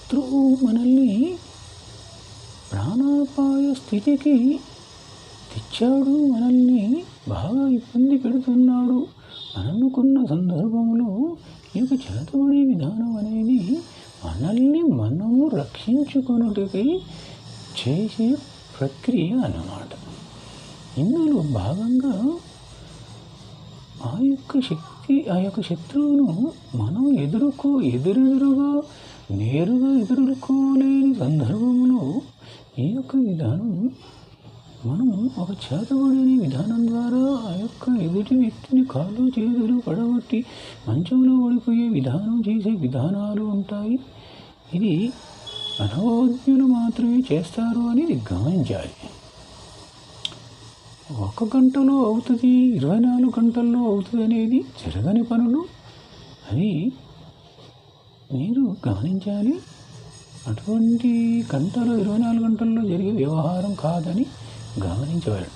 శత్రువు మనల్ని ప్రాణాపాయ స్థితికి తెచ్చాడు, మనల్ని బాగా ఇబ్బంది పెడుతున్నాడు అనుకున్న సందర్భంలో ఈ యొక్క చేతబడి విధానం అనేది మనల్ని మనము రక్షించుకొనుటకై చేసే ప్రక్రియ అన్నమాట. ఇందులో భాగంగా ఆ యొక్క శత్రువును మనం ఎదురుగా నేరుగా ఎదుర్కోలేని సందర్భంలో ఈ యొక్క విధానం మనం ఒక చేతబడి అనే విధానం ద్వారా ఆ యొక్క ఎదుటి వ్యక్తిని కాళ్ళు చేతులు పడగొట్టి మంచంలో పడిపోయే విధానం చేసే విధానాలు ఉంటాయి. ఇది అనుభవజ్ఞులు మాత్రమే చేస్తారు అనేది గమనించాలి. 1 గంటలో అవుతుంది, 24 గంటల్లో అవుతుంది అనేది జరగని పనులు. అది మీరు గమనించాలి. అటువంటి 24 గంటల్లో జరిగే వ్యవహారం కాదని గమనించగలరు.